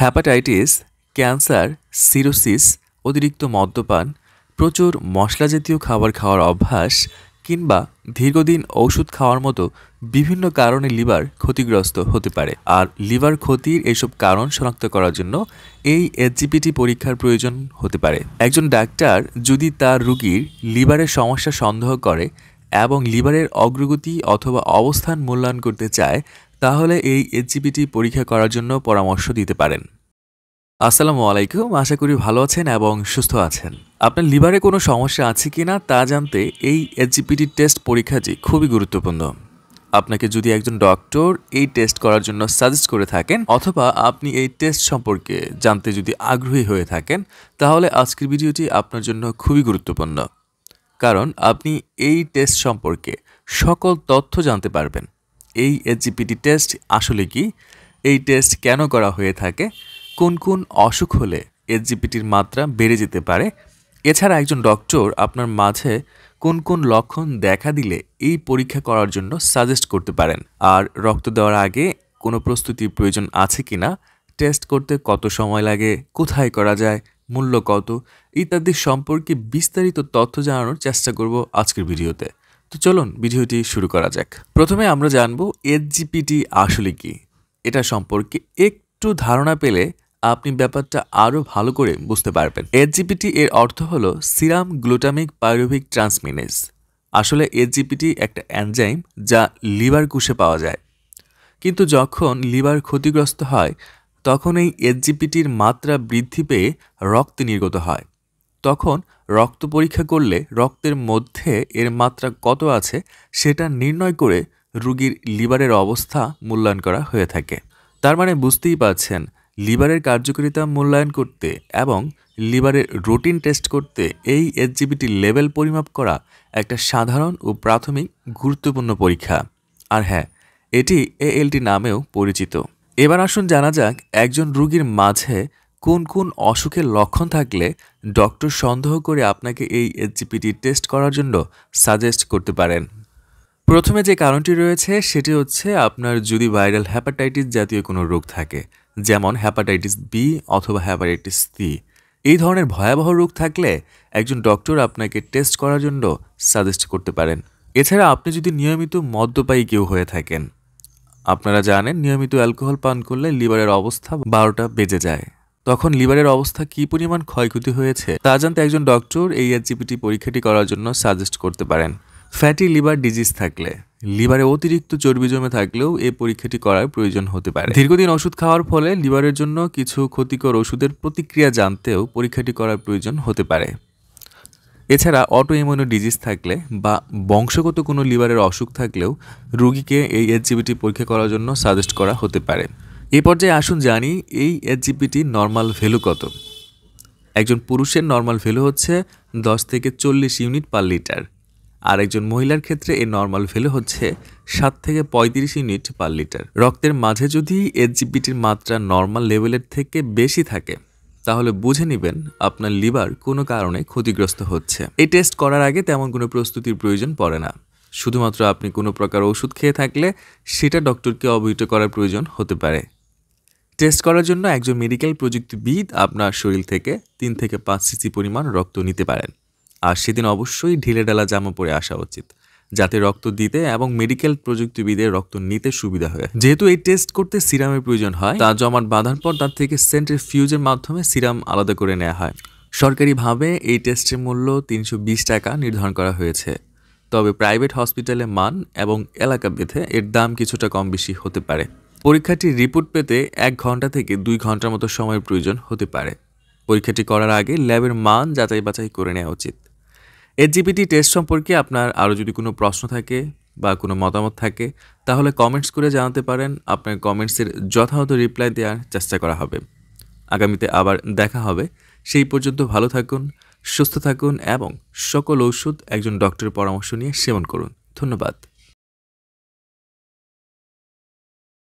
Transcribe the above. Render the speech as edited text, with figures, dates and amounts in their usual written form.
Hepatitis, cancer, cirrhosis, অতিরিক্ত মদ্যপান, প্রচুর মশলাজাতীয় খাবার খাওয়ার অভ্যাস কিংবা দীর্ঘদিন ওষুধ খাওয়ার মতো বিভিন্ন কারণে লিভার ক্ষতিগ্রস্ত হতে পারে। আর লিভার ক্ষতির এসব কারণ শনাক্ত করার জন্য এই এসজিপিটি পরীক্ষার প্রয়োজন হতে পারে। একজন ডাক্তার যদি তার রোগীর লিভারের সমস্যা সন্দেহ করে এবং লিভারের অগ্রগতি অথবা অবস্থান মূল্যায়ন করতে চায়, তাহলে এই এসজিপিটি পরীক্ষা করার জন্য পরামর্শ দিতে পারেন। আসসালামু আলাইকুম, আশা করি ভালো আছেন এবং সুস্থ আছেন। আপনার লিভারে কোনো সমস্যা আছে কিনা তা জানতে এই এসজিপিটি টেস্ট পরীক্ষাটি খুবই গুরুত্বপূর্ণ। আপনাকে যদি একজন ডক্টর এই টেস্ট করার জন্য সাজেস্ট করে থাকেন অথবা আপনি এই টেস্ট সম্পর্কে জানতে যদি আগ্রহী হয়ে থাকেন, তাহলে আজকের ভিডিওটি আপনার জন্য খুবই গুরুত্বপূর্ণ। কারণ আপনি এই টেস্ট সম্পর্কে সকল তথ্য জানতে পারবেন। এই এসজিপিটি টেস্ট আসলে কি, এই টেস্ট কেন করা হয়ে থাকে, কোন কোন অসুখ হলে এসজিপিটির মাত্রা বেড়ে যেতে পারে, এছাড়া একজন ডক্টর আপনার মাঝে কোন কোন লক্ষণ দেখা দিলে এই পরীক্ষা করার জন্য সাজেস্ট করতে পারেন, আর রক্ত দেওয়ার আগে কোনো প্রস্তুতির প্রয়োজন আছে কিনা, টেস্ট করতে কত সময় লাগে, কোথায় করা যায়, মূল্য কত ইত্যাদি সম্পর্কে বিস্তারিত তথ্য জানানোর চেষ্টা করব আজকের ভিডিওতে। তো চলুন ভিডিওটি শুরু করা যাক। প্রথমে আমরা জানব এসজিপিটি আসলে কি। এটা সম্পর্কে একটু ধারণা পেলে আপনি ব্যাপারটা আরও ভালো করে বুঝতে পারবেন। এসজিপিটি এর অর্থ হলো সিরাম গ্লুটামিক পাইরুভিক ট্রান্সমিনেজ। আসলে এসজিপিটি একটা এনজাইম যা লিভার কোষে পাওয়া যায়, কিন্তু যখন লিভার ক্ষতিগ্রস্ত হয় তখন এই এসজিপিটির মাত্রা বৃদ্ধি পেয়ে রক্তে নির্গত হয়। তখন রক্ত পরীক্ষা করলে রক্তের মধ্যে এর মাত্রা কত আছে সেটা নির্ণয় করে রোগীর লিভারের অবস্থা মূল্যায়ন করা হয়ে থাকে। তার মানে বুঝতেই পারছেন, লিভারের কার্যকারিতা মূল্যায়ন করতে এবং লিভারের রুটিন টেস্ট করতে এই এসজিপিটি লেভেল পরিমাপ করা একটা সাধারণ ও প্রাথমিক গুরুত্বপূর্ণ পরীক্ষা। আর হ্যাঁ, এটি এএলটি নামেও পরিচিত। এবার আসুন জানা যাক একজন রোগীর মাঝে কোন কোন অসুখের লক্ষণ থাকলে ডক্টর সন্দেহ করে আপনাকে এই এসজিপিটি টেস্ট করার জন্য সাজেস্ট করতে পারেন। প্রথমে যে কারণটি রয়েছে সেটি হচ্ছে আপনার যদি ভাইরাল হ্যাপাটাইটিস জাতীয় কোনো রোগ থাকে, যেমন হ্যাপাটাইটিস বি অথবা হ্যাপাটাইটিস সি। এই ধরনের ভয়াবহ রোগ থাকলে একজন ডক্টর আপনাকে টেস্ট করার জন্য সাজেস্ট করতে পারেন। এছাড়া আপনি যদি নিয়মিত মদ্যপায়ী কেউ হয়ে থাকেন, আপনারা জানেন নিয়মিত অ্যালকোহল পান করলে লিভারের অবস্থা 12টা বেজে যায়। তখন লিভারের অবস্থা কী পরিমাণ ক্ষয়ক্ষতি হয়েছে তা জানতে একজন ডক্টর এই এসজিপিটি পরীক্ষাটি করার জন্য সাজেস্ট করতে পারেন। ফ্যাটি লিভার ডিজিজ থাকলে, লিভারে অতিরিক্ত চর্বি জমে থাকলেও এই পরীক্ষাটি করার প্রয়োজন হতে পারে। দীর্ঘদিন ওষুধ খাওয়ার ফলে লিভারের জন্য কিছু ক্ষতিকর ওষুধের প্রতিক্রিয়া জানতেও পরীক্ষাটি করার প্রয়োজন হতে পারে। এছাড়া অটো ইমিউনো ডিজিজ থাকলে বা বংশগত কোনো লিভারের অসুখ থাকলেও রোগীকে এই এসজিপিটি পরীক্ষা করার জন্য সাজেস্ট করা হতে পারে। এই পর্যায়ে আসুন জানি এই এসজিপিটি নর্মাল ভ্যালু কত। একজন পুরুষের নর্মাল ভ্যালু হচ্ছে 10 থেকে 40 ইউনিট পার লিটার, আর একজন মহিলার ক্ষেত্রে এর নর্মাল ভ্যালু হচ্ছে 7 থেকে 35 ইউনিট পার লিটার। রক্তের মাঝে যদি এসজিপিটির মাত্রা নর্মাল লেভেলের থেকে বেশি থাকে, তাহলে বুঝে নেবেন আপনার লিভার কোনো কারণে ক্ষতিগ্রস্ত হচ্ছে। এই টেস্ট করার আগে তেমন কোনো প্রস্তুতির প্রয়োজন পড়ে না। শুধুমাত্র আপনি কোনো প্রকার ওষুধ খেয়ে থাকলে সেটা ডক্টরকে অবহিত করার প্রয়োজন হতে পারে। টেস্ট করার জন্য একজন মেডিকেল প্রযুক্তিবিদ আপনার শরীর থেকে 3 থেকে 5 সিসি পরিমাণ রক্ত নিতে পারেন। আর সেদিন অবশ্যই ঢিলেঢালা জামা পরে আসা উচিত, যাতে রক্ত দিতে এবং মেডিকেল প্রযুক্তিবিদের রক্ত নিতে সুবিধা হয়। যেহেতু এই টেস্ট করতে সিরামের প্রয়োজন হয়, তা জমাট বাঁধার পর তার থেকে সেন্ট্রিফিউজের মাধ্যমে সিরাম আলাদা করে নেওয়া হয়। সরকারিভাবে এই টেস্টের মূল্য 320 টাকা নির্ধারণ করা হয়েছে, তবে প্রাইভেট হসপিটালে মান এবং এলাকা ভেদে এর দাম কিছুটা কম বেশি হতে পারে। পরীক্ষাটির রিপোর্ট পেতে 1 ঘন্টা থেকে 2 ঘন্টার মতো সময়ের প্রয়োজন হতে পারে। পরীক্ষাটি করার আগে ল্যাবের মান যাচাই বাছাই করে নেওয়া উচিত। এসজিপিটি টেস্ট সম্পর্কে আপনার আরও যদি কোনো প্রশ্ন থাকে বা কোনো মতামত থাকে, তাহলে কমেন্টস করে জানাতে পারেন। আপনার কমেন্টসের যথাযথ রিপ্লাই দেওয়ার চেষ্টা করা হবে। আগামীতে আবার দেখা হবে। সেই পর্যন্ত ভালো থাকুন, সুস্থ থাকুন এবং সকল ঔষধ একজন ডক্টরের পরামর্শ নিয়ে সেবন করুন। ধন্যবাদ।